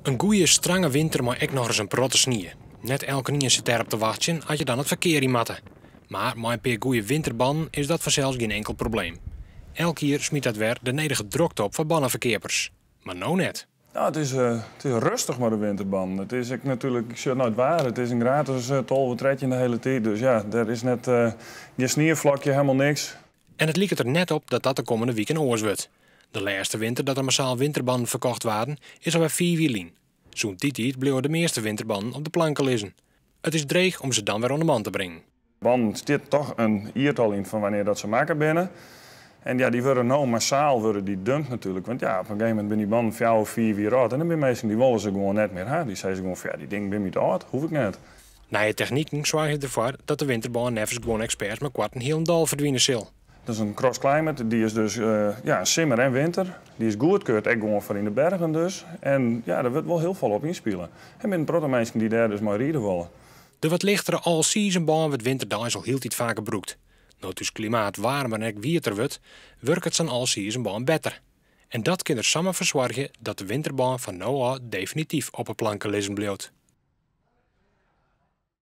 Een goeie, strange winter, maar ook nog eens een protte sneeuw. Net elke keer zit erop te wachten als je dan het verkeer in matte. Maar met een paar goeie winterbannen is dat vanzelfs geen enkel probleem. Elke keer smiet dat weer de nedige drukte op voor bannenverkeerders. Maar nou net. Nou, het is rustig met de winterban. Het is natuurlijk, ik zeg nooit waar, het is een gratis tolvertrekje de hele tijd. Dus ja, er is net je sneeuwvlakje, helemaal niks. En het lijkt er net op dat dat de komende week een oors wordt. De laatste winter dat er massaal winterbannen verkocht waren, is alweer 4 wielen. Zo'n tijd bleven de meeste winterbannen op de planken liggen. Het is dreig om ze dan weer onder de man te brengen. Ban zit toch een iertal in van wanneer dat ze maken binnen. En ja, die worden nou massaal die dumpt natuurlijk. Want ja, op een gegeven moment ben die ban 4 of 4 weer oud. En dan ben mensen die willen ze gewoon net meer hebben. Die zeggen ze gewoon van ja, die dingen ben niet oud, hoef ik net. Na je technieken zorg je ervoor dat de winterbaan nevens gewoon experts met kwart een heel dal verdwijnen zal. Dat is een cross-climate, die is dus simmer en winter. Die is goed, kun je het echt gewoon voor in de bergen dus. En ja, daar wordt wel heel veel op inspelen. En met een protte mensen die daar dus maar rijden willen. De wat lichtere all-season baan wordt winterdags al heel iets vaker broekt. Nou het dus klimaat warmer en wierter wordt, werkt het zijn all-season baan beter. En dat kan er samen voor zorgen dat de winterbaan van nou aan definitief op een planken liggen blijft.